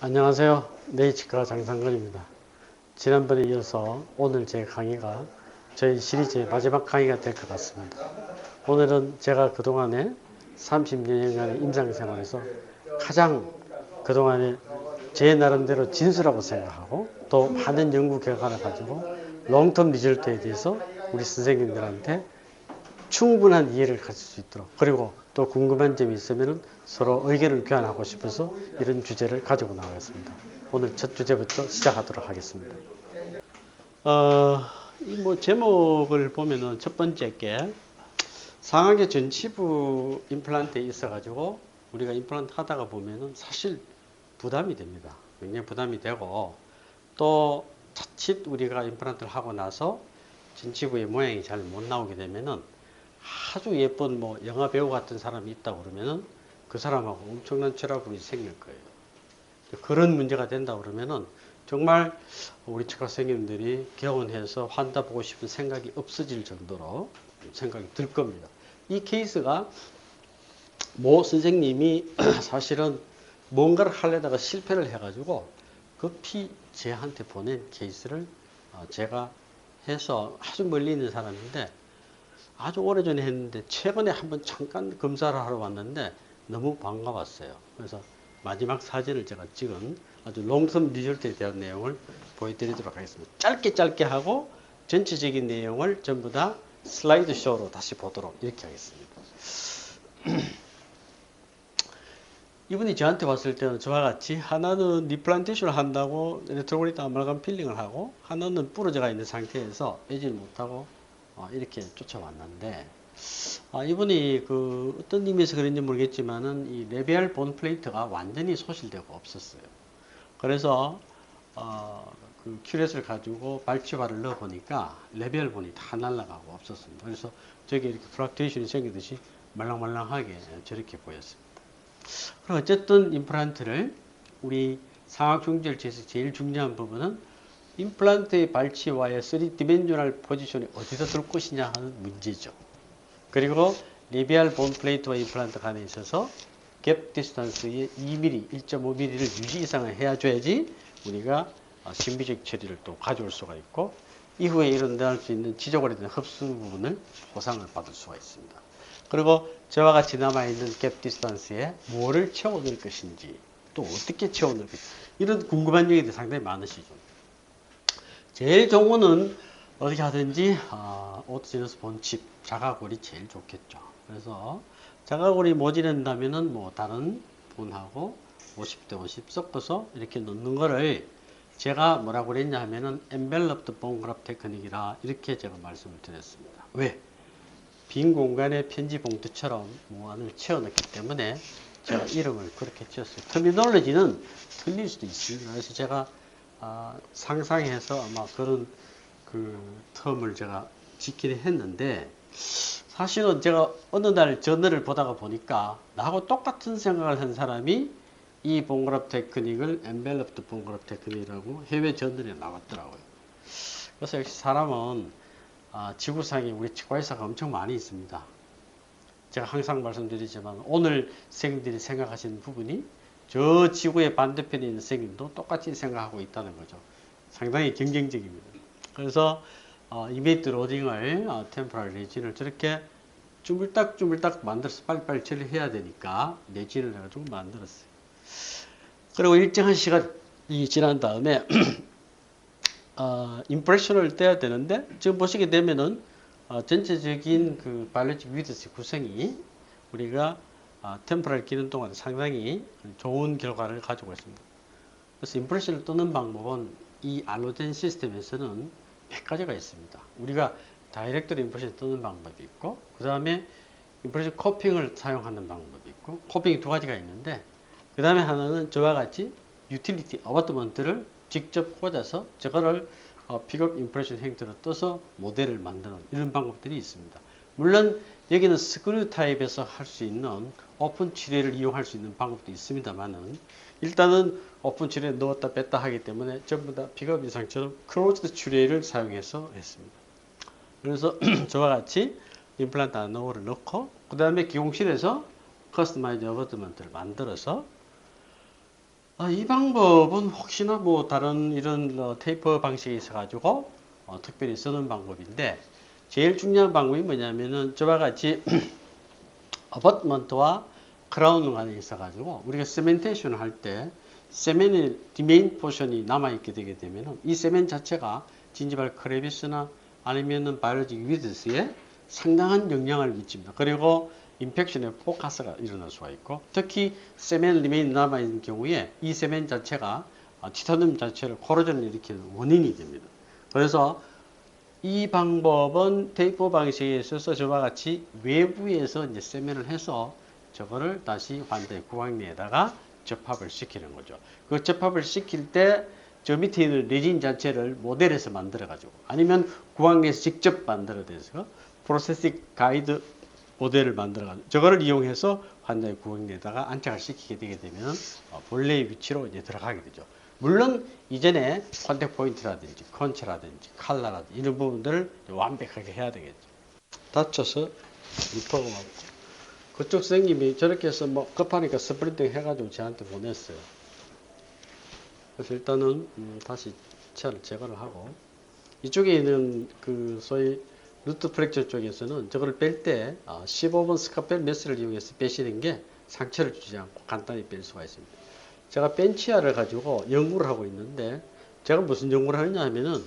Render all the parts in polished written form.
안녕하세요. 네이치과 장상근입니다. 지난번에 이어서 오늘 제 강의가 저희 시리즈의 마지막 강의가 될 것 같습니다. 오늘은 제가 그동안에 30년간의 임상생활에서 가장 그동안에 제 나름대로 진수라고 생각하고 또 많은 연구 결과를 가지고 롱텀 리절트에 대해서 우리 선생님들한테 충분한 이해를 가질 수 있도록, 그리고 또 궁금한 점이 있으면 서로 의견을 교환하고 싶어서 이런 주제를 가지고 나왔습니다. 오늘 첫 주제부터 시작하도록 하겠습니다. 이 제목을 보면은 첫 번째 게 상하계 전치부 임플란트에 있어가지고 우리가 임플란트 하다가 보면은 사실 부담이 됩니다. 굉장히 부담이 되고, 또 자칫 우리가 임플란트를 하고 나서 전치부의 모양이 잘 못 나오게 되면은 아주 예쁜 영화 배우 같은 사람이 있다고 그러면은 그 사람하고 엄청난 트러블이 생길 거예요. 그런 문제가 된다 그러면은 정말 우리 치과 선생님들이 개원해서 환자 보고 싶은 생각이 없어질 정도로 생각이 들 겁니다. 이 케이스가 모 선생님이 사실은 뭔가를 하려다가 실패를 해가지고 급히 제한테 보낸 케이스를 제가 해서 아주 멀리 있는 사람인데 아주 오래전에 했는데 최근에 한번 잠깐 검사를 하러 왔는데 너무 반가웠어요. 그래서 마지막 사진을 제가 찍은 아주 롱텀 리절트에 대한 내용을 보여드리도록 하겠습니다. 짧게 하고 전체적인 내용을 전부 다 슬라이드 쇼로 다시 보도록 이렇게 하겠습니다. 이분이 저한테 왔을 때는 저와 같이 하나는 리플란테이션을 한다고 레트로그리드 아말감 필링을 하고, 하나는 부러져가 있는 상태에서 빼질 못하고 이렇게 쫓아왔는데, 이분이 어떤 의미에서 그런지 모르겠지만은 이 레비알 본 플레이트가 완전히 소실되고 없었어요. 그래서 그 큐렛을 가지고 발치발을 넣어 보니까 레비알 본이 다 날아가고 없었습니다. 그래서 저기 이렇게 플락투에이션이 생기듯이 말랑말랑하게 저렇게 보였습니다. 그럼 어쨌든 임플란트를 우리 상악중절제에서 제일 중요한 부분은 임플란트의 발치와의 3디멘셔널 포지션이 어디서 둘 것이냐 하는 문제죠. 그리고 리비알 본 플레이트와 임플란트 간에 있어서 갭 디스턴스의 2mm, 1.5mm를 유지 이상을 해줘야지 우리가 신비적 처리를 또 가져올 수가 있고, 이후에 일어날 수 있는 지적으로 된 흡수 부분을 보상을 받을 수가 있습니다. 그리고 저와 같이 남아있는 갭 디스턴스에 뭐를 채워 넣을 것인지, 또 어떻게 채워 넣을 것인지, 이런 궁금한 얘기들이 상당히 많으시죠. 제일 좋은 거는 어떻게 하든지 오토제너스 본칩 자가골이 제일 좋겠죠. 그래서 자가골이 모자란다면은 다른 본하고 50대 50 섞어서 이렇게 넣는 거를 제가 뭐라고 그랬냐 하면은 enveloped bone graft 테크닉이라 이렇게 제가 말씀을 드렸습니다. 왜? 빈 공간에 편지 봉투처럼 무안을 채워 넣기 때문에 제가 이름을 그렇게 지었어요. 터미놀로지는 틀릴 수도 있습니다. 그래서 제가 상상해서 아마 그런 텀을 제가 짓기는 했는데, 사실은 제가 어느 날 저널을 보다가 보니까 나하고 똑같은 생각을 한 사람이 이 본그래프 테크닉을 엔벨롭드 본그래프 테크닉이라고 해외 저널에 나왔더라고요. 그래서 역시 사람은 지구상에 우리 치과의사가 엄청 많이 있습니다. 제가 항상 말씀드리지만 오늘 선생님들이 생각하시는 부분이 저 지구의 반대편에 있는 선생님도 똑같이 생각하고 있다는 거죠. 상당히 경쟁적입니다. 그래서 이메이트 로딩을 템포럴 레진을 저렇게 쭈물딱쭈물딱 만들어서 빨리빨리 처리해야 되니까 레진을 해가지고 만들었어요. 그리고 일정한 시간이 지난 다음에 임프레션을 떼야 되는데, 지금 보시게 되면은 전체적인 그 바이올로직 위드스 구성이 우리가 템포럴 기능 동안 상당히 좋은 결과를 가지고 있습니다. 그래서 임프레션을 뜨는 방법은 이 알로젠 시스템에서는 몇 가지가 있습니다. 우리가 다이렉트로 임프레션 뜨는 방법이 있고, 그 다음에 임프레션 코핑을 사용하는 방법이 있고, 코핑이 두 가지가 있는데, 그 다음에 하나는 저와 같이 유틸리티 어바트먼트를 직접 꽂아서 저거를 픽업 임프레션 형태로 떠서 모델을 만드는 이런 방법들이 있습니다. 물론 여기는 스크류 타입에서 할 수 있는 오픈 치레를 이용할 수 있는 방법도 있습니다만은, 일단은 오픈 치레 넣었다 뺐다 하기 때문에 전부 다 픽업 이상처럼 클로즈드 치레를 사용해서 했습니다. 그래서 저와 같이 임플란트 노브를 넣고, 그 다음에 기공실에서 커스터마이즈 어버트먼트를 만들어서 이 방법은 혹시나 뭐 다른 이런 테이프 방식이 있어가지고 특별히 쓰는 방법인데 제일 중요한 방법이 뭐냐면은 저와 같이 어버트먼트와 크라운 간에 있어가지고 우리가 세멘테이션을 할 때 세멘의 디메인 포션이 남아있게 되게 되면은 이 세멘 자체가 진지발 크레비스나 아니면은 바이오로직 위드스에 상당한 영향을 미칩니다. 그리고 인펙션의 포커스가 일어날 수가 있고 특히 세멘 리메인 남아있는 경우에 이 세멘 자체가 티타늄 자체를 코로전을 일으키는 원인이 됩니다. 그래서 이 방법은 테이프 방식에 있어서 저와 같이 외부에서 이제 세면을 해서 저거를 다시 환자의 구강내에다가 접합을 시키는 거죠. 그 접합을 시킬 때 저 밑에 있는 레진 자체를 모델에서 만들어 가지고 아니면 구강내에서 직접 만들어내서 프로세싱 가이드 모델을 만들어 가지고 저거를 이용해서 환자의 구강내에다가 안착을 시키게 되게 되면 본래의 위치로 이제 들어가게 되죠. 물론 이전에 컨택 포인트라든지 컨체라든지 칼라라든지 이런 부분들을 완벽하게 해야 되겠죠. 다쳐서 리퍼가 왔고 그쪽 선생님이 저렇게 해서 뭐 급하니까 스프린팅 해가지고 저한테 보냈어요. 그래서 일단은 다시 차를 제거를 하고 이쪽에 있는 그 소위 루트 프랙처 쪽에서는 저걸 뺄 때 15번 스카펠 메스를 이용해서 빼시는 게 상처를 주지 않고 간단히 뺄 수가 있습니다. 제가 벤치아를 가지고 연구를 하고 있는데 제가 무슨 연구를 하느냐 하면은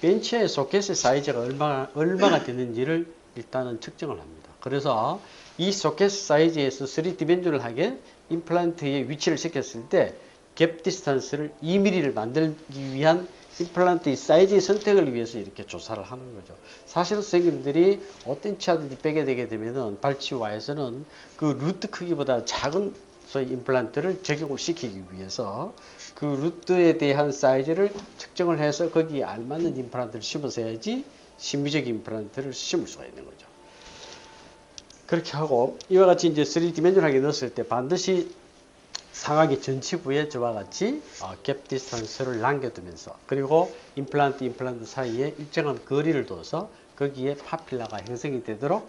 벤치아의 소켓의 사이즈가 얼마가 되는지를 일단은 측정을 합니다. 그래서 이 소켓 사이즈에서 3디멘sional하게 임플란트의 위치를 시켰을 때 갭 디스턴스를 2mm를 만들기 위한 임플란트의 사이즈의 선택을 위해서 이렇게 조사를 하는 거죠. 사실 선생님들이 어떤 치아든지 빼게 되게 되면은 발치와에서는 그 루트 크기보다 작은 소위 임플란트를 적용을 시키기 위해서 그 루트에 대한 사이즈를 측정을 해서 거기에 알맞는 임플란트를 심어서야지 심미적 임플란트를 심을 수가 있는 거죠. 그렇게 하고 이와 같이 이제 3디멘sion하게 넣었을 때 반드시 상하기 전치부에 저와 같이 갭 디스턴스를 남겨두면서 그리고 임플란트 사이에 일정한 거리를 둬서 거기에 파필라가 형성이 되도록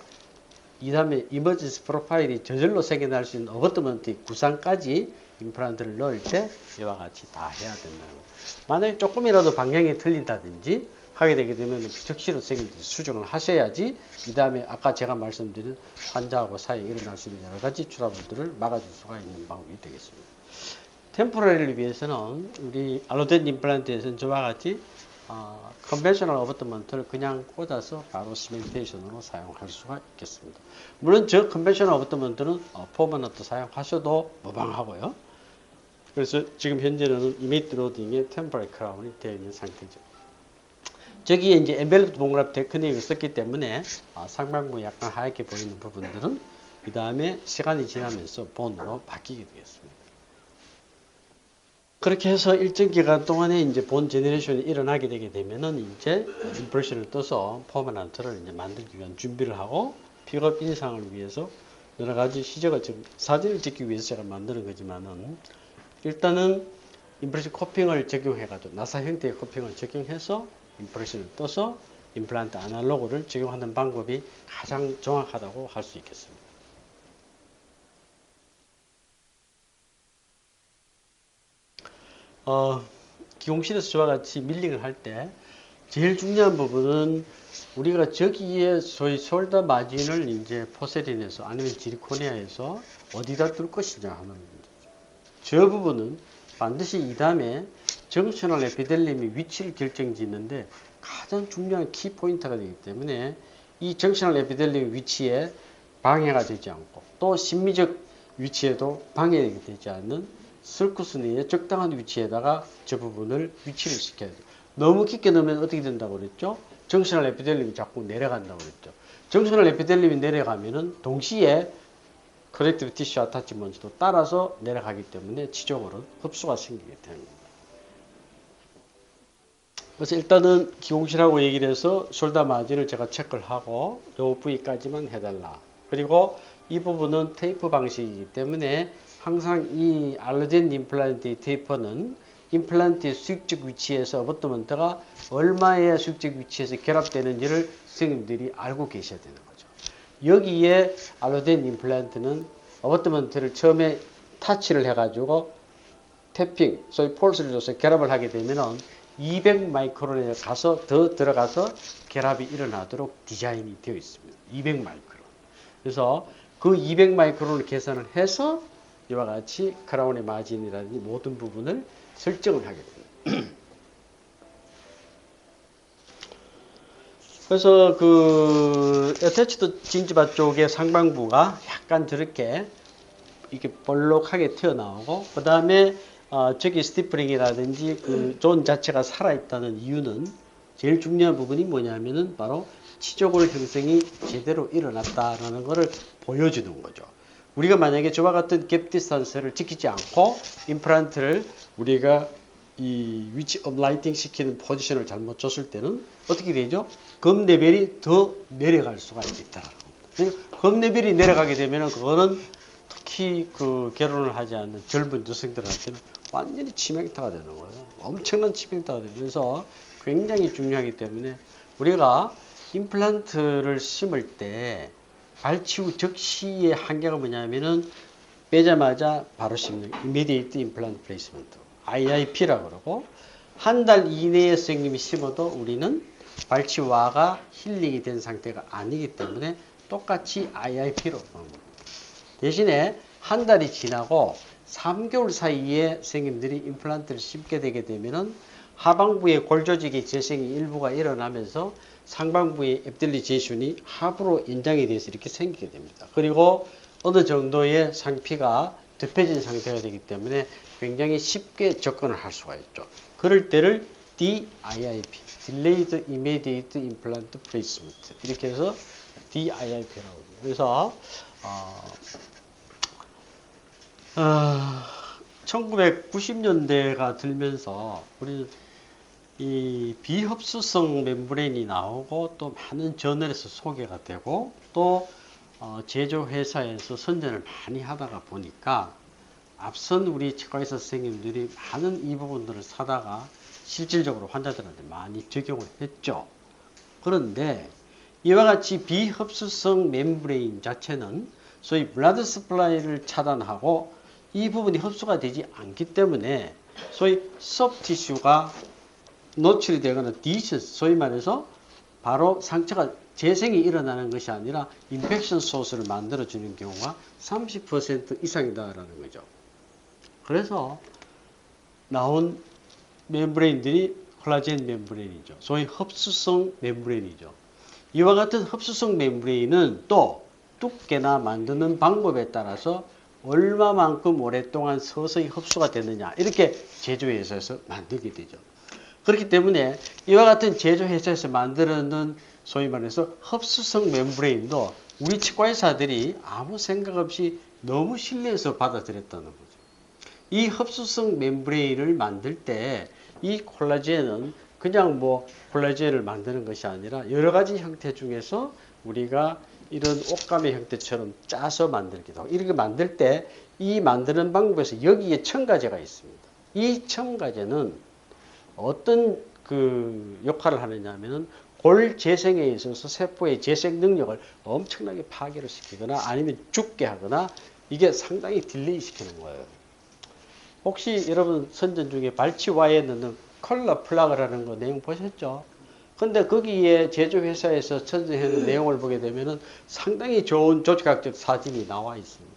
이 다음에 이머지스 프로파일이 저절로 생겨날 수 있는 어버트먼트의 구상까지 임플란트를 넣을 때 이와 같이 다 해야 된다는 거예요. 만약에 조금이라도 방향이 틀린다든지 하게 되게 되면 비특시로 선생님들이 수정을 하셔야지 이 다음에 아까 제가 말씀드린 환자하고 사이에 일어날 수 있는 여러 가지 트러블들을 막아줄 수가 있는 방법이 되겠습니다. 템포러리를 위해서는 우리 알로덴 임플란트에서는 저와 같이 컨벤셔널 어버트먼트를 그냥 꽂아서 바로 시멘테이션으로 사용할 수가 있겠습니다. 물론 저 컨벤셔널 어버트먼트는 포머너트 사용하셔도 무방하고요. 그래서 지금 현재는 이메이트 로딩에 템포러리 크라운이 되어 있는 상태죠. 저기에 이제 엔벨롭 동그랍 테크닉을 썼기 때문에 상반부 약간 하얗게 보이는 부분들은 그 다음에 시간이 지나면서 본으로 바뀌게 되겠습니다. 그렇게 해서 일정 기간 동안에 이제 본 제너레이션이 일어나게 되게 되면은 이제 임프레션을 떠서 퍼머넌트를 이제 만들기 위한 준비를 하고 픽업 인상을 위해서 여러 가지 시적을 사진을 찍기 위해서 제가 만드는 거지만은 일단은 임프레션 코핑을 적용해가지고 나사 형태의 코핑을 적용해서 임프레션을 떠서 임플란트 아날로그를 적용하는 방법이 가장 정확하다고 할 수 있겠습니다. 기공실에서 저와 같이 밀링을 할 때 제일 중요한 부분은 우리가 저기에 소위 숄더 마진을 이제 포세린에서 아니면 지리코니아에서 어디다 둘 것이냐 하는 문제죠. 저 부분은 반드시 이 다음에 정셔널 에피델림의 위치를 결정짓는데 가장 중요한 키포인트가 되기 때문에 이 정셔널 에피델림 위치에 방해가 되지 않고 또 심미적 위치에도 방해가 되지 않는 설쿠스 내의 적당한 위치에다가 저 부분을 위치를 시켜야 돼요. 너무 깊게 넣으면 어떻게 된다고 그랬죠? 정셔널 에피델림이 자꾸 내려간다고 그랬죠. 정셔널 에피델림이 내려가면은 동시에 커넥티브 티슈 아타치먼트도 따라서 내려가기 때문에 지적으로 흡수가 생기게 되는 겁니다. 그래서 일단은 기공실하고 얘기를 해서 숄더 마진을 제가 체크를 하고 요 부위까지만 해달라. 그리고 이 부분은 테이프 방식이기 때문에 항상 이 알로젠 임플란트의 테이퍼는 임플란트의 수직적 위치에서 어버트먼트가 얼마의 수직적 위치에서 결합되는지를 선생님들이 알고 계셔야 되는 거죠. 여기에 알로젠 임플란트는 어버트먼트를 처음에 타치를 해가지고 태핑, 소위 폴스를 줘서 결합을 하게 되면은 200 마이크론에 가서 더 들어가서 결합이 일어나도록 디자인이 되어 있습니다. 200 마이크론. 그래서 그 200 마이크론을 계산을 해서 이와 같이 크라운의 마진이라든지 모든 부분을 설정을 하게 됩니다. 그래서 그 어태치드 징지바 쪽의 상방부가 약간 저렇게 이렇게 볼록하게 튀어나오고 그 다음에 저기 스티플링이라든지 그 존 자체가 살아있다는 이유는 제일 중요한 부분이 뭐냐면은 바로 치조골 형성이 제대로 일어났다라는 것을 보여주는 거죠. 우리가 만약에 저와 같은 갭 디스턴스를 지키지 않고 임플란트를 우리가 이 위치 업라이팅 시키는 포지션을 잘못 줬을 때는 어떻게 되죠? 검 레벨이 더 내려갈 수가 있다. 검 레벨이 내려가게 되면 그거는 특히 그 결혼을 하지 않는 젊은 여성들한테는 완전히 치명타가 되는 거예요. 엄청난 치명타가 되면서 굉장히 중요하기 때문에 우리가 임플란트를 심을 때 발치 후 즉시의 한계가 뭐냐면은 빼자마자 바로 심는 Immediate Implant Placement IIP라고 그러고 한 달 이내에 선생님이 심어도 우리는 발치 후가 힐링이 된 상태가 아니기 때문에 똑같이 IIP로 대신에 한 달이 지나고 3개월 사이에 선생님들이 임플란트를 심게 되게 되면은 하방부의 골조직의 재생이 일부가 일어나면서 상방부의 앱들리제이션이 하부로 연장이 돼서 이렇게 생기게 됩니다. 그리고 어느 정도의 상피가 덮여진 상태가 되기 때문에 굉장히 쉽게 접근을 할 수가 있죠. 그럴 때를 DIIP, Delayed Immediate Implant Placement 이렇게 해서 DIIP라고 합니다. 그래서 1990년대가 들면서 우리 이 비흡수성 멤브레인이 나오고 또 많은 저널에서 소개가 되고 또 제조회사에서 선전을 많이 하다가 보니까 앞선 우리 치과의사 선생님들이 많은 이 부분들을 사다가 실질적으로 환자들한테 많이 적용을 했죠. 그런데 이와 같이 비흡수성 멤브레인 자체는 소위 블라드 스플라이를 차단하고 이 부분이 흡수가 되지 않기 때문에 소위 소프티슈가 노출이 되거나 디션스, 소위 말해서 바로 상처가 재생이 일어나는 것이 아니라 인펙션 소스를 만들어주는 경우가 30% 이상이다라는 거죠. 그래서 나온 멤브레인들이 콜라겐 멤브레인이죠. 소위 흡수성 멤브레인이죠. 이와 같은 흡수성 멤브레인은 또 두께나 만드는 방법에 따라서 얼마만큼 오랫동안 서서히 흡수가 되느냐 이렇게 제조회사에서 만들게 되죠. 그렇기 때문에 이와 같은 제조회사에서 만드는 소위 말해서 흡수성 멤브레인도 우리 치과의사들이 아무 생각 없이 너무 신뢰해서 받아들였다는 거죠. 이 흡수성 멤브레인을 만들 때 이 콜라겐은 그냥 뭐 콜라겐을 만드는 것이 아니라 여러 가지 형태 중에서 우리가 이런 옷감의 형태처럼 짜서 만들기도 하고 이렇게 만들 때 이 만드는 방법에서 여기에 첨가제가 있습니다. 이 첨가제는 어떤 그 역할을 하느냐 하면은 골 재생에 있어서 세포의 재생 능력을 엄청나게 파괴를 시키거나 아니면 죽게 하거나 이게 상당히 딜레이 시키는 거예요. 혹시 여러분 선전 중에 발치와에 넣는 컬러 플라그라는 거 내용 보셨죠? 근데 거기에 제조회사에서 선전하는 내용을 보게 되면은 상당히 좋은 조직학적 사진이 나와 있습니다.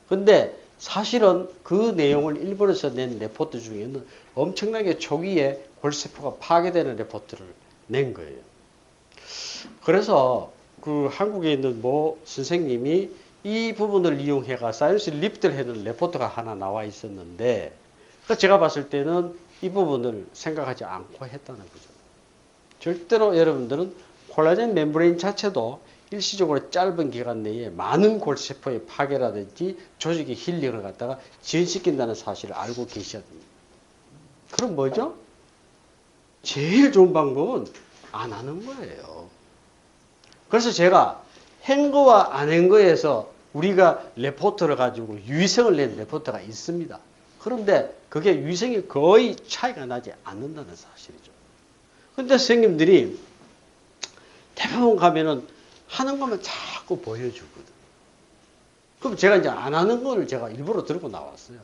근데 사실은 그 내용을 일본에서 낸 레포트 중에는 엄청나게 초기에 골세포가 파괴되는 레포트를 낸 거예요. 그래서 그 한국에 있는 모 선생님이 이 부분을 이용해가 사이언스 립들 해는 레포트가 하나 나와 있었는데 제가 봤을 때는 이 부분을 생각하지 않고 했다는 거죠. 절대로 여러분들은 콜라겐 멤브레인 자체도 일시적으로 짧은 기간 내에 많은 골세포의 파괴라든지 조직의 힐링을 갖다가 지연시킨다는 사실을 알고 계셔야 됩니다. 그럼 뭐죠? 제일 좋은 방법은 안 하는 거예요. 그래서 제가 한 거와 안 한 거에서 우리가 레포트를 가지고 유의성을 낸 레포트가 있습니다. 그런데 그게 유의성이 거의 차이가 나지 않는다는 사실이죠. 근데 선생님들이 대부분 가면은 하는 것만 자꾸 보여주거든. 그럼 제가 이제 안 하는 거를 제가 일부러 들고 나왔어요.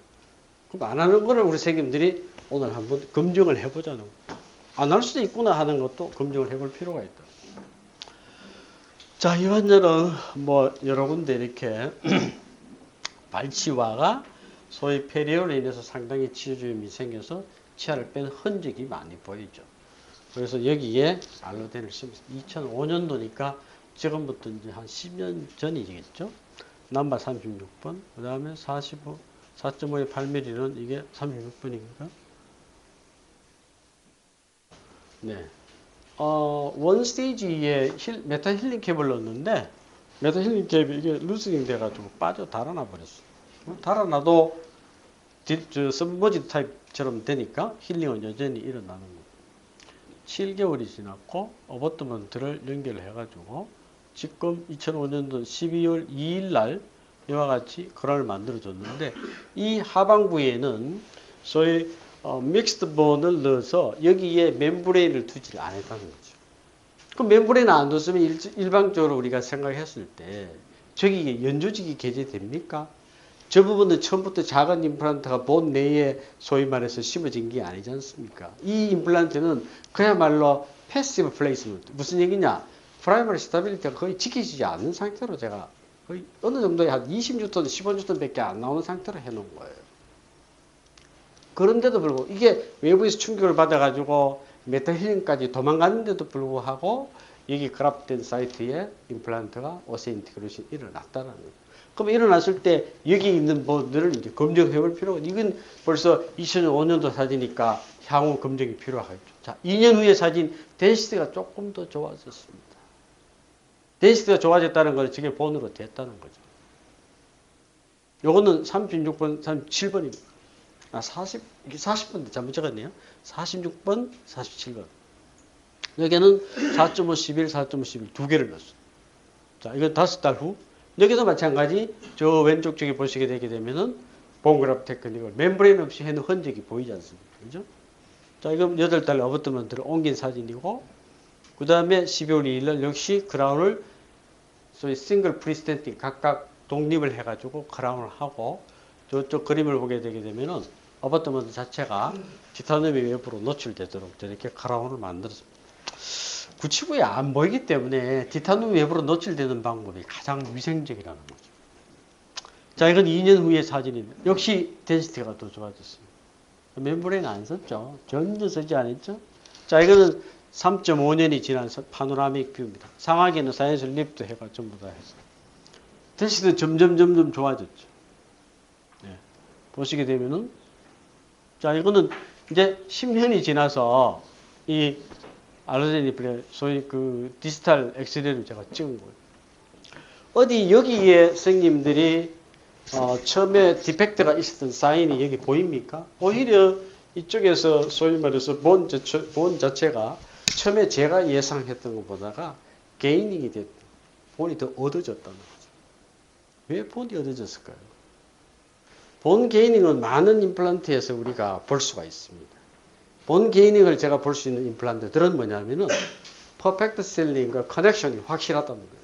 그럼 안 하는 거를 우리 선생님들이 오늘 한번 검증을 해보자는 안 할 수도 있구나 하는 것도 검증을 해볼 필요가 있다. 자, 이 환자는 뭐 여러 군데 이렇게 발치와가 소위 폐렴으로 인해서 상당히 치주염이 생겨서 치아를 뺀 흔적이 많이 보이죠. 그래서 여기에 알로덴을 심었습니다. 2005년도니까 지금부터 이제 한 10년 전이겠죠. 넘버 36번, 그 다음에 45, 4.5의 8mm는 이게 36번인가? 네. 원 스테이지에 메타 힐링 캡을 넣었는데, 메타 힐링 캡이 이게 루스닝 돼가지고 빠져 달아나 버렸어. 달아나도 서브머지 타입처럼 되니까 힐링은 여전히 일어나는 거예요. 7개월이 지났고, 어버트먼트를 연결해가지고, 지금 2005년도 12월 2일 날 이와 같이 그라운을 만들어줬는데, 이 하반부에는 소위 믹스드 본을 넣어서 여기에 멤브레인을 두지 않았다는 거죠. 그 멤브레인을 안 뒀으면 일방적으로 우리가 생각했을 때 저기 연조직이 개재됩니까? 저 부분은 처음부터 작은 임플란트가 본 내에 소위 말해서 심어진 게 아니지 않습니까? 이 임플란트는 그야말로 패시브 플레이스먼트. 무슨 얘기냐? 프라이머리 스타빌리티가 거의 지켜지지 않는 상태로 제가 거의 어느 정도의 한 20뉴턴, 15뉴턴 밖에 안 나오는 상태로 해놓은 거예요. 그런데도 불구하고 이게 외부에서 충격을 받아가지고 메타 힐링까지 도망갔는데도 불구하고 여기 그랍된 사이트에 임플란트가 오세인티그레이션이 일어났다는 거예요. 그럼 일어났을 때 여기 있는 부분들을 이제 검증해 볼 필요가 이건 벌써 2005년도 사진이니까 향후 검증이 필요하겠죠. 자, 2년 후의 사진 덴시티가 조금 더 좋아졌습니다. 덴시티가 좋아졌다는 건 저게 본으로 됐다는 거죠. 요거는 36번, 37번입니다. 40번인데 잘못 적었네요. 46번, 47번. 여기는 4.5, 11, 4.5, 11 두 개를 넣었어요. 자, 이건 5달 후. 여기도 마찬가지 저 왼쪽 쪽에 보시게 되게 되면은 본그래프 테크닉을 멤브레인 없이 해놓은 흔적이 보이지 않습니까? 그죠? 자, 이건 8달 어버트먼트를 옮긴 사진이고, 그 다음에 12월 2일 날 역시 크라운을 소위 싱글 프리스텐팅 각각 독립을 해가지고 크라운을 하고, 저쪽 그림을 보게 되게 되면은 어버트먼트 자체가 티타늄 외부로 노출되도록 저렇게 크라운을 만들었습니다. 구치부에 안 보이기 때문에 티타늄 외부로 노출되는 방법이 가장 위생적이라는 거죠. 자, 이건 2년 후의 사진입니다. 역시 덴시티가 더 좋아졌습니다. 멤브레인 안 썼죠. 전혀 쓰지 않았죠. 자, 이거는 3.5년이 지난 파노라믹 뷰입니다. 상하게는 사이언스 립도 해가 전부 다 해서. 덴시티는 점점 좋아졌죠. 네. 보시게 되면은, 자, 이거는 이제 10년이 지나서 이 알로제니플레 소위 그 디지털 엑스레이를 제가 찍은 거예요. 어디 여기에 선생님들이 처음에 디펙트가 있었던 사인이 여기 보입니까? 오히려 이쪽에서 소위 말해서 본 자체가 처음에 제가 예상했던 것보다가 게이닝이 됐다. 본이 더 얻어졌다는 거죠. 왜 본이 얻어졌을까요? 본 게이닝은 많은 임플란트에서 우리가 볼 수가 있습니다. 본 게이닝을 제가 볼 수 있는 임플란트들은 뭐냐면은 퍼펙트 실링과 커넥션이 확실하다는 거예요.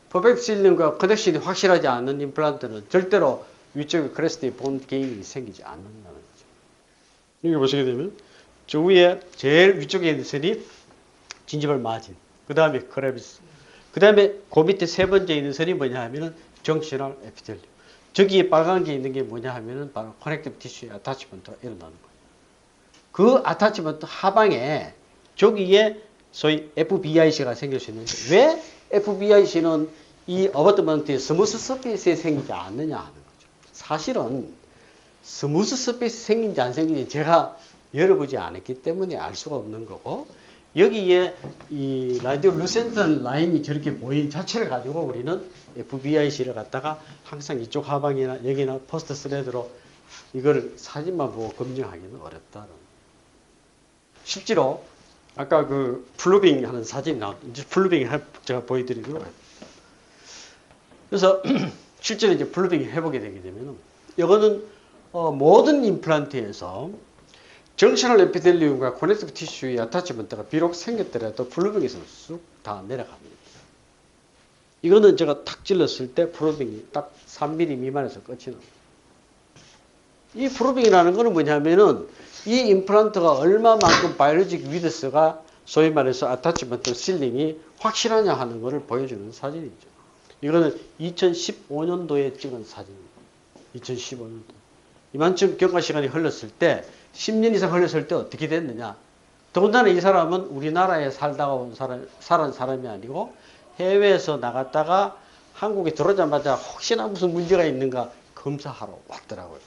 퍼펙트 실링과 커넥션이 확실하지 않는 임플란트는 절대로 위쪽에 크레스트에 본 게이닝이 생기지 않는다는 거죠. 여기 보시게 되면 저 위에 제일 위쪽에 있는 선이 진지벌 마진, 그 다음에 크레비스, 그 다음에 그 밑에 세 번째 있는 선이 뭐냐 하면은 정치널 에피텔리움. 저기에 빨간 게 있는 게 뭐냐 하면은 바로 커넥티브 티슈의 아타치먼트가 일어나는 거예요. 그 아타치먼트 하방에 저기에 소위 FBIC가 생길 수 있는데 왜 FBIC는 이 어버트먼트의 스무스 서페이스에 생기지 않느냐 하는 거죠. 사실은 스무스 서페이스 생긴지 안 생긴지 제가 열어보지 않았기 때문에 알 수가 없는 거고, 여기에 이 라디오 루센턴 라인이 저렇게 보인 자체를 가지고 우리는 FBIC를 갖다가 항상 이쪽 하방이나 여기나 퍼스트 스레드로 이걸 사진만 보고 검증하기는 어렵다는. 실제로 아까 그 플루빙 하는 사진이 나왔는데 플루빙 제가 보여드리도록 할게요. 그래서 실제로 이제 플루빙 해보게 되게 되면은 이거는 모든 임플란트에서 정셔널 에피델리움과 코넥티브 티슈의 아타치먼트가 비록 생겼더라도 플루빙에서 쑥 다 내려갑니다. 이거는 제가 탁 찔렀을 때 플루빙이 딱 3mm 미만에서 끝이 납니다. 이 프로빙이라는 거는 뭐냐면은 이 임플란트가 얼마만큼 바이오로직 위드스가 소위 말해서 아타치먼트 실링이 확실하냐 하는 것을 보여주는 사진이죠. 이거는 2015년도에 찍은 사진입니다. 2015년도. 이만큼 경과 시간이 흘렀을 때 10년 이상 흘렀을 때 어떻게 됐느냐. 더군다나 이 사람은 우리나라에 살다가 온 사람이 아니고 해외에서 나갔다가 한국에 들어오자마자 혹시나 무슨 문제가 있는가 검사하러 왔더라고요.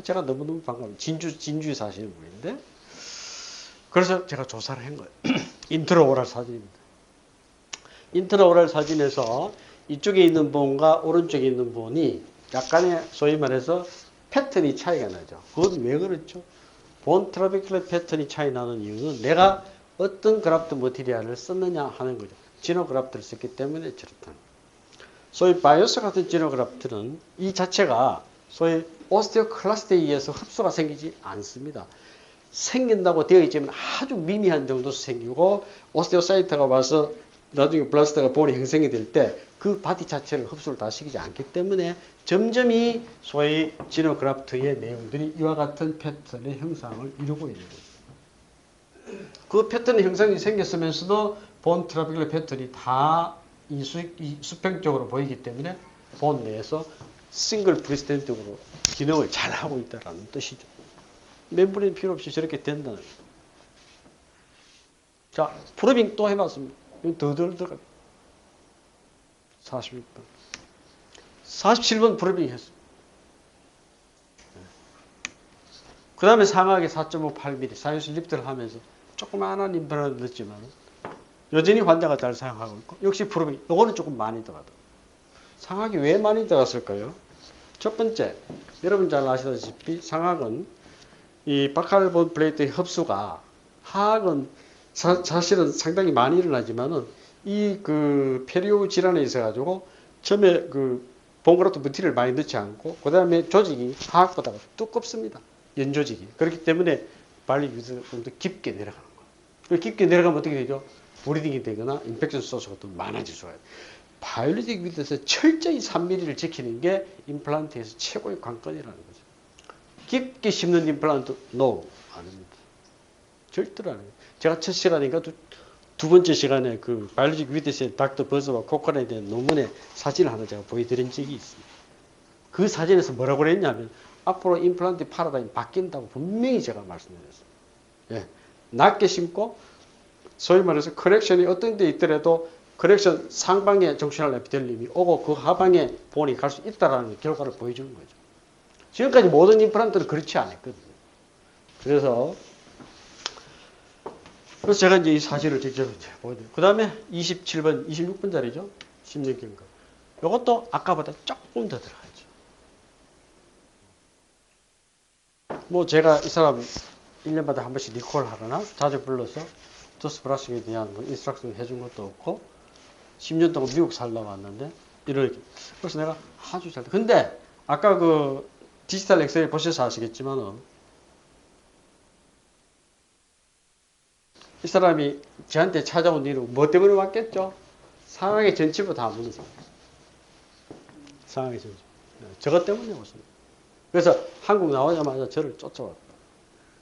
제가 너무너무 반가워요. 진주에 사시는 분인데. 그래서 제가 조사를 한 거예요. 인트라오랄 사진입니다. 인트라오랄 사진에서 이쪽에 있는 본과 오른쪽에 있는 본이 약간의 소위 말해서 패턴이 차이가 나죠. 그건 왜 그렇죠? 본 트라베큘러 패턴이 차이 나는 이유는 내가 어떤 그래프트 머티리얼을 썼느냐 하는 거죠. 지노그래프트를 썼기 때문에 저렇다. 소위 바이오스 같은 지노그래프트는 이 자체가 소위 오스테오클라스트에 의해서 흡수가 생기지 않습니다. 생긴다고 되어 있지만 아주 미미한 정도서 생기고 오스테오사이트가 와서 나중에 블라스터가 본이 형성이 될 때 그 바디 자체를 흡수를 다 시키지 않기 때문에 점점 이 소위 지노그래프트의 내용들이 이와 같은 패턴의 형상을 이루고 있는 거죠. 그 패턴의 형상이 생겼으면서도 본 트라베큘러 패턴이 다 이 수평적으로 보이기 때문에 본 내에서 싱글 프리스텐트로 기능을 잘 하고 있다는 뜻이죠. 멤브레인 필요 없이 저렇게 된다는 거예요. 자, 프로빙 또 해봤습니다. 더 들어가. 46번. 47번 프로빙 했습니다. 그 다음에 상하게 4.58mm 사이언스 립트를 하면서 조그마한 임플란트 넣었지만 여전히 환자가 잘 사용하고 있고 역시 프로빙. 이거는 조금 많이 들어가더라고요. 상하게 왜 많이 들어갔을까요? 첫 번째, 여러분 잘 아시다시피 상하은 이 바칼본 플레이트의 흡수가 하악은 사실은 상당히 많이 일어나지만은 이 그 페리오 질환에 있어가지고 처음에 그 본그라프트 머티리얼을 많이 넣지 않고 그 다음에 조직이 하악보다 두껍습니다. 연조직이. 그렇기 때문에 발리 위드가 좀 더 깊게 내려가는 거예요. 깊게 내려가면 어떻게 되죠? 브리딩이 되거나 인펙션 소스가 더 많아질 수가 있어요. 바이올로직 위드에서 철저히 3mm를 지키는 게 임플란트에서 최고의 관건이라는 거죠. 깊게 심는 임플란트, no, 아닙니다. 절대로 안 해요. 제가 첫 시간인가 두 번째 시간에 그 바이올로직 위드스의 닥터 버스와 코커네에 대한 논문의 사진을 하나 제가 보여드린 적이 있습니다. 그 사진에서 뭐라고 그랬냐면 앞으로 임플란트 파라다임이 바뀐다고 분명히 제가 말씀드렸습니다. 예. 낮게 심고 소위 말해서 커렉션이 어떤 데 있더라도 커렉션 상방에 정신할 에피텔리움이 오고 그 하방에 본이 갈 수 있다는 결과를 보여주는 거죠. 지금까지 모든 임플란트는 그렇지 않았거든요. 그래서 제가 이제 이 사실을 직접 보여드려요. 그 다음에 27번, 26번 자리죠. 심리경과. 이것도 아까보다 조금 더 들어가죠. 뭐 제가 이 사람 1년마다 한 번씩 리콜 하거나 자주 불러서 도스 브라싱에 대한 뭐 인스트럭션 해준 것도 없고 10년 동안 미국 살다 왔는데 이렇게. 그래서 내가 아주 잘. 근데 아까 그 디지털 엑스레이 보셔서 아시겠지만은 이 사람이 저한테 찾아온 이유는 뭐 때문에 왔겠죠? 상하의 전치부 다 무너져. 상하의 전치부. 저것 때문에 왔습니다. 그래서 한국 나오자마자 저를 쫓아왔다.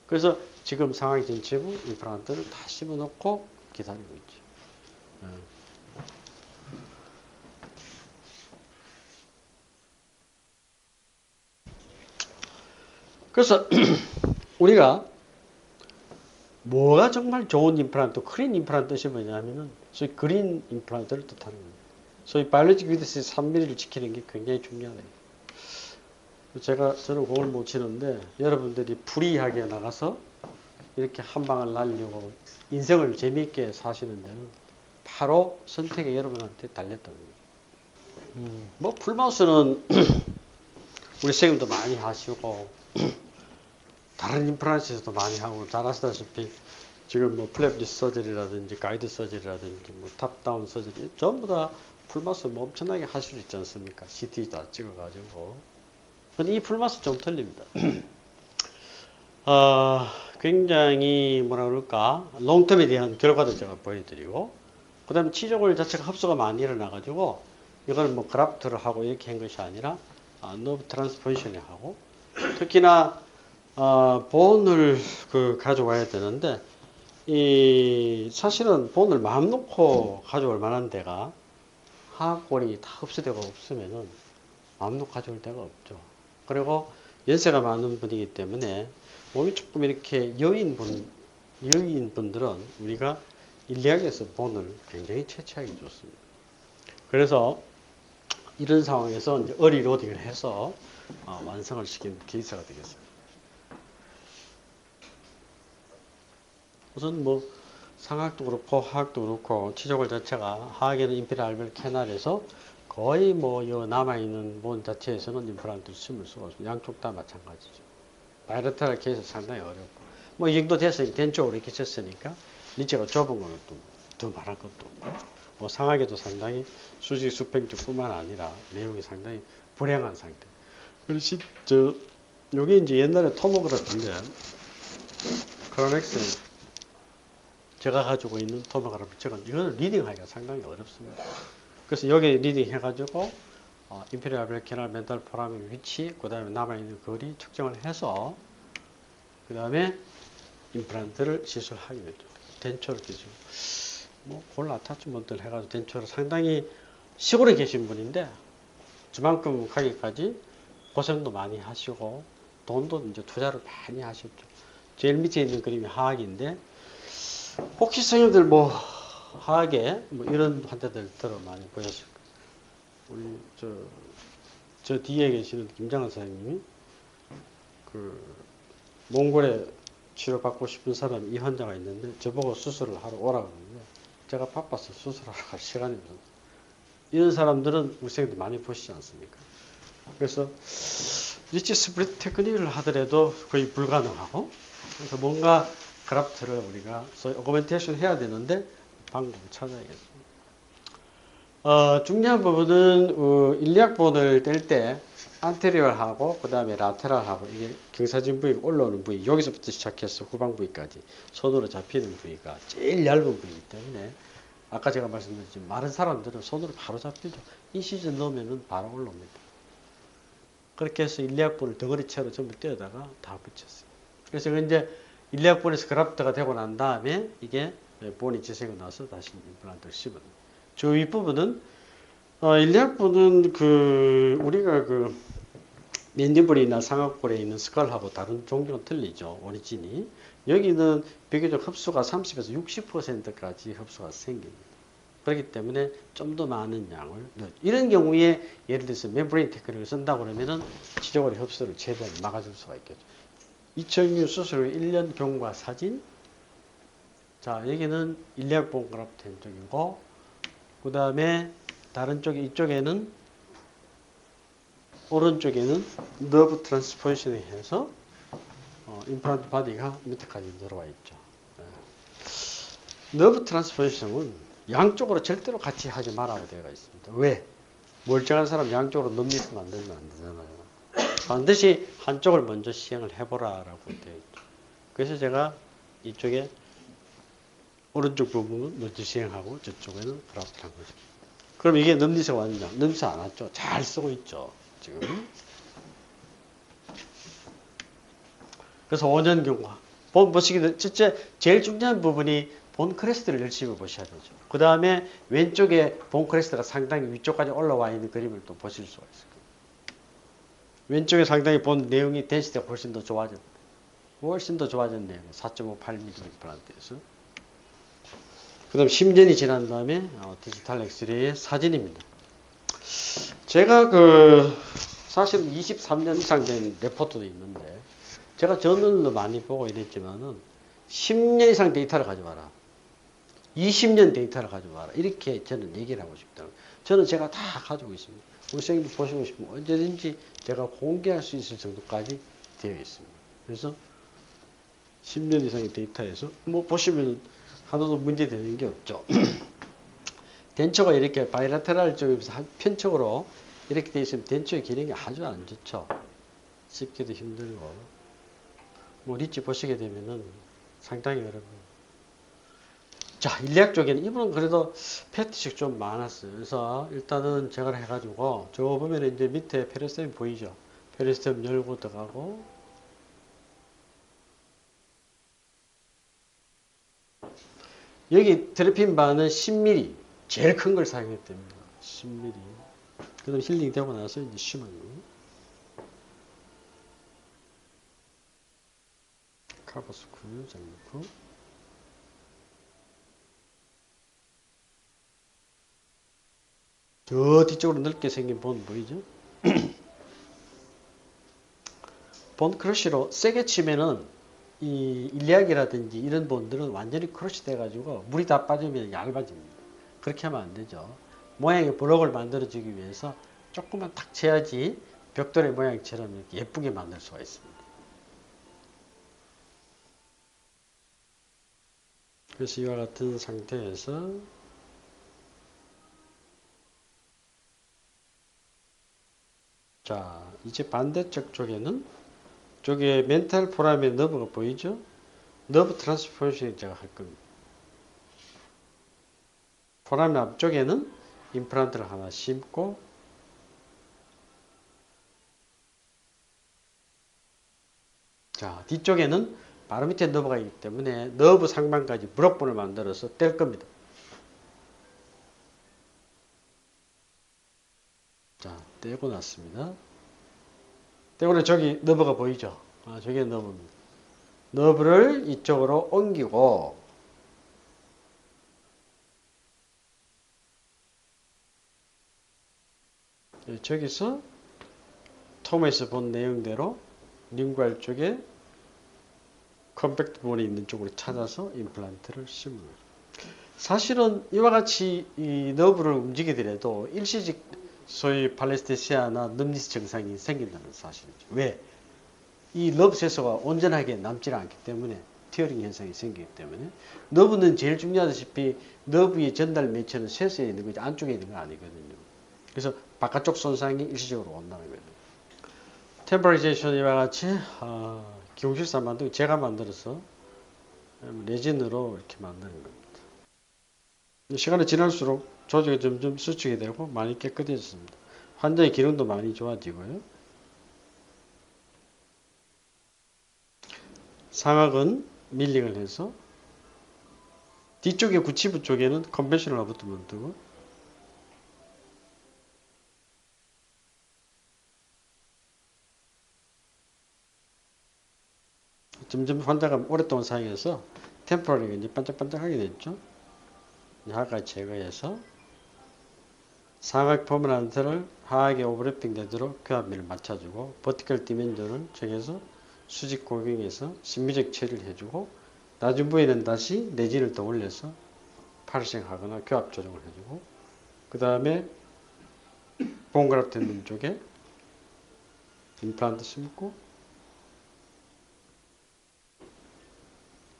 그래서 지금 상하의 전치부 임플란트를 다 씹어놓고 기다리고 있죠. 그래서 우리가 뭐가 정말 좋은 임플란트, 크린 임플란트 뜻이 뭐냐면은 소위 그린 임플란트를 뜻하는 겁니다. 소위 바이올로직 위드스의 3mm를 지키는 게 굉장히 중요하다. 저는 공을 못 치는데 여러분들이 프리하게 나가서 이렇게 한 방을 날리고 인생을 재미있게 사시는 데는 바로 선택이 여러분한테 달렸다는 거죠. 뭐 풀마우스는 우리 선생님도 많이 하시고 다른 임플란트에서도 많이 하고 잘 아시다시피 지금 뭐 플랩 리스 서저리라든지 가이드 서저리라든지 뭐 탑다운 서저리 전부 다 풀마우스 뭐 엄청나게 하실 수 있지 않습니까? CT 다 찍어가지고. 근데 이 풀마우스 좀 틀립니다. 굉장히 뭐라 그럴까 롱텀에 대한 결과도 제가 보여드리고 그 다음에 치조골 자체가 흡수가 많이 일어나가지고 이거는 뭐 그라프트를 하고 이렇게 한 것이 아니라 너브 트랜스포지션에 하고 특히나 본을 가져와야 되는데, 사실은 본을 마음 놓고 가져올 만한 데가 하악골이 다 흡수되고 없으면은 마음 놓고 가져올 데가 없죠. 그리고 연세가 많은 분이기 때문에 몸이 조금 이렇게 여인분들은 우리가 인리학에서 본을 굉장히 채취하기 좋습니다. 그래서 이런 상황에서 이제 어리로딩을 해서 완성을 시키는 케이스가 되겠습니다. 우선 뭐 상학도 그렇고 하학도 그렇고 치조골 자체가 하학에는 인피라 알벨 캐날에서 거의 뭐 남아있는 본 자체에서는 임플란트를 심을 수가 없습니다. 양쪽 다 마찬가지죠. 바이러탈 케이스 상당히 어렵고 뭐 이 정도 됐으니까 덴쪽으로 이렇게 쳤으니까 니체가 좁은 거는 또 더 말할 것도 없고 뭐 상하게도 상당히 수직 수평적뿐만 아니라 내용이 상당히 불행한 상태. 그렇지 요게 이제 옛날에 토모그래피인데 크로넥스 제가 가지고 있는 토모그래피 찍은 이거는 리딩하기가 상당히 어렵습니다. 그래서 여기 리딩 해가지고 임페리얼 블랙캐널 멘탈 포라민 위치 그 다음에 남아있는 거리 측정을 해서 그 다음에 임플란트를 시술하게 되죠. 덴초를 기준 뭐 골 아타치먼트를 해가지고 덴초를 상당히 시골에 계신 분인데 저만큼 가기까지 고생도 많이 하시고 돈도 이제 투자를 많이 하셨죠. 제일 밑에 있는 그림이 하악인데 혹시 선생님들 뭐 하악에 뭐 이런 환자들 들어 많이 보셨을 거예요. 우리 저 뒤에 계시는 김장한 선생님이 몽골에 치료받고 싶은 사람이 이 환자가 있는데 저보고 수술을 하러 오라고 하는데 제가 바빠서 수술하러 갈 시간이 없어요. 이런 사람들은 우리 선생님들 많이 보시지 않습니까? 그래서 리치 스프릿 테크닉을 하더라도 거의 불가능하고 그래서 뭔가 그래프트를 우리가 오그멘테이션 해야 되는데 방법을 찾아야겠습니다. 중요한 부분은 일리학본을 뗄 때 안테리얼하고 그 다음에 라테랄하고 이게 경사진 부위가 올라오는 부위 여기서부터 시작해서 후방 부위까지 손으로 잡히는 부위가 제일 얇은 부위이기 때문에 아까 제가 말씀드렸지만 마른 사람들은 손으로 바로 잡히죠. 인시전 넣으면 바로 올라옵니다. 그렇게 해서 일리학본을 덩어리채로 전부 떼어다가 다 붙였어요. 그래서 이제 일리학본에서 그라프트가 되고 난 다음에 이게 본이 재생이 나서 다시 임플란트를 씹어요. 저 윗부분은 일리학본은 우리가 맨디블이나 상악골에 있는 스칼하고 다른 종류는 틀리죠. 오리진이. 여기는 비교적 흡수가 30에서 60%까지 흡수가 생깁니다. 그렇기 때문에 좀 더 많은 양을 이런 경우에 예를 들어서 멤브레인 테크닉을 쓴다고 그러면은 치조골의 흡수를 최대한 막아줄 수가 있겠죠. 이청유 수술 후 1년 경과 사진. 자, 여기는 일리학본 그래프트 된 쪽이고 그 다음에 다른 쪽에 이쪽에는 오른쪽에는 너브 트랜스포지션을 해서 임플란트 바디가 밑에까지 들어와 있죠. 너브 트랜스포지션은 양쪽으로 절대로 같이 하지 말아야 되어 있습니다. 왜? 멀쩡한 사람 양쪽으로 넘기면 안 되잖아요. 반드시 한쪽을 먼저 시행을 해보라라고 되어 있죠. 그래서 제가 이쪽에 오른쪽 부분은 먼저 시행하고 저쪽에는 그라프트 한 거죠. 그럼 이게 넘니서 왔냐? 넘니서 안 왔죠. 잘 쓰고 있죠. 지금. 그래서 5년 경과. 본 보시기 첫째 제일 중요한 부분이 본 크레스트를 열심히 보셔야 되죠. 그 다음에 왼쪽에 본 크레스트가 상당히 위쪽까지 올라와 있는 그림을 또 보실 수가 있을 거예요. 왼쪽에 상당히 본 내용이 덴시티가 훨씬 더 좋아졌네요. 4.58mm 임플란트에서. 그 다음 10년이 지난 다음에 디지털 엑스레이의 사진입니다. 제가 사실 23년 이상 된 레포트도 있는데 제가 저널도 많이 보고 이랬지만은 10년 이상 데이터를 가져와라. 20년 데이터를 가져와라. 이렇게 저는 얘기를 하고 싶다. 저는 제가 다 가지고 있습니다. 우리 선생님도 보시고 싶으면 언제든지 제가 공개할 수 있을 정도까지 되어 있습니다. 그래서 10년 이상의 데이터에서 뭐 보시면 하나도 문제되는 게 없죠. 덴처가 이렇게 바이라테랄 쪽에서 편측으로 이렇게 되어 있으면 덴처의 기능이 아주 안 좋죠. 씹기도 힘들고. 뭐 리치 보시게 되면은 상당히 어렵고. 자, 일리학 쪽에는 이분은 그래도 패티식 좀 많았어요. 그래서 일단은 제가 해가지고 저 보면 이제 밑에 페리스템 보이죠? 페리스템 열고 들어가고 여기 드레핀 바는 10mm 제일 큰 걸 사용했답니다. 10mm. 그다음 힐링 되고 나서 이제 쉬면 카버스쿨 장놓고 저 뒤쪽으로 넓게 생긴 본 보이죠? 본 크러쉬로 세게 치면은 이 일리약이라든지 이런 본들은 완전히 크러쉬 돼가지고 물이 다 빠지면 얇아집니다. 그렇게 하면 안 되죠. 모양의 블록을 만들어주기 위해서 조금만 탁 쳐야지 벽돌의 모양처럼 이렇게 예쁘게 만들 수가 있습니다. 그래서 이와 같은 상태에서 자 이제 반대쪽 쪽에는 쪽에 멘탈 포함의 너브가 보이죠? 너브 트랜스포메이션을 제가 할 겁니다. 포라면 앞쪽에는 임플란트를 하나 심고 자 뒤쪽에는 바로 밑에 너브가 있기 때문에 너브 상방까지 브록본을 만들어서 뗄 겁니다. 자 떼고 났습니다. 떼고 나 저기 너브가 보이죠? 저게 너브입니다. 너브를 이쪽으로 옮기고 저기서 톰에서 본 내용대로 링괄 쪽에 컴팩트 본이 있는 쪽으로 찾아서 임플란트를 심어요. 사실은 이와 같이 이 너브를 움직이더라도 일시적 소위 팔레스테시아나 늠니스 증상이 생긴다는 사실이죠. 왜? 이 너브 세소가 온전하게 남지 않기 때문에 티어링 현상이 생기기 때문에 너브는 제일 중요하다시피 너브의 전달 매체는 세소에 있는 거지 안쪽에 있는 거 아니거든요. 그래서 바깥쪽 손상이 일시적으로 온다는 거예요. 템퍼레이션 이와 같이 기공실사 만들고 제가 만들어서 레진으로 이렇게 만드는 겁니다. 시간이 지날수록 조직이 점점 수축이 되고 많이 깨끗해졌습니다. 환자의 기능도 많이 좋아지고요. 상악은 밀링을 해서 뒤쪽에 구치부 쪽에는 컨벤셔널 어부트먼 두고 점점 환자가 오랫동안 사용해서 템포러리가 이제 반짝반짝하게 됐죠. 하악까지 제거해서 상악 퍼머넌트를 하악에 오버래핑 되도록 교합면을 맞춰주고 버티컬 디멘전을 정해서 수직 고경에서 심미적 처리를 해주고 나중 부위는 다시 내진을 더 올려서 파르싱하거나 교합 조정을 해주고 그 다음에 본그라프트 있는 쪽에 임플란트 심고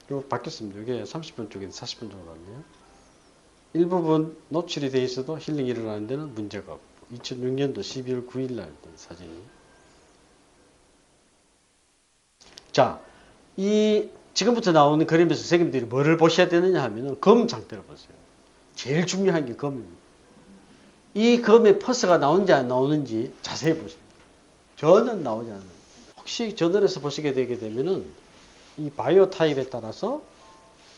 그리고 바뀌었습니다. 이게 30분 쪽에 40분 정도 왔네요. 일부분 노출이 돼 있어도 힐링이 일어나는 데는 문제가 없고 2006년도 12월 9일 날 사진이 자, 이 지금부터 나오는 그림에서 선생님들이 뭐를 보셔야 되느냐 하면은 검 상태를 보세요. 제일 중요한 게 검입니다. 이 검에 퍼스가 나오는지 안 나오는지 자세히 보세요. 전혀 나오지 않아요. 혹시 저널에서 보시게 되게 되면은 이 바이오 타입에 따라서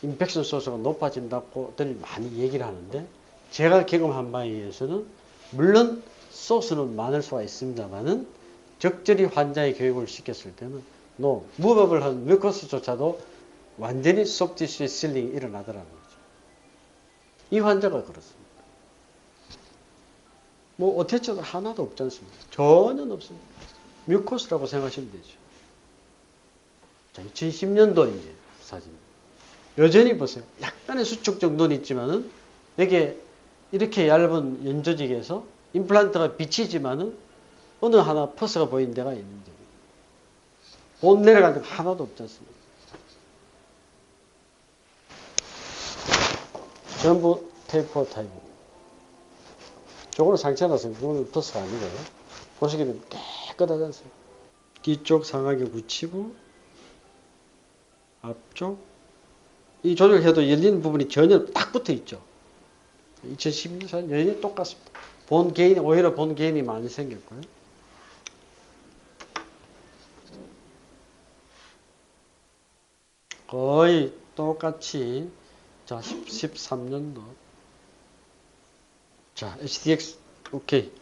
인펙션 소스가 높아진다고들 많이 얘기를 하는데 제가 경험한 바에 의해서는 물론 소스는 많을 수가 있습니다만은 적절히 환자의 교육을 시켰을 때는 무법을한 뮤커스조차도 완전히 속티슈의 실링이 일어나더라는 거죠. 이 환자가 그렇습니다. 뭐 어태처도 하나도 없지 않습니까? 전혀 없습니다. 뮤커스라고 생각하시면 되죠. 자, 2010년도 이제 사진. 여전히 보세요. 약간의 수축 정도는 있지만은 이게 이렇게 얇은 연조직에서 임플란트가 비치지만은 어느 하나 퍼스가 보이는 데가 있는데 본 내려갈 때 하나도 없지 않습니까? 전부 테이퍼 타입입니다. 저거는 상처났습니다. 저거는 퍼스가 아니고요. 보시게 되면 깨끗하지 않습니까? 뒤쪽 상하게 붙이고 앞쪽 이 조절해도 열리는 부분이 전혀 딱 붙어 있죠. 2012년 여전히 똑같습니다. 본 개인, 오히려 본 개인이 많이 생겼고요. 거의 똑같이 자, 13년도. 자, HDX, 오케이.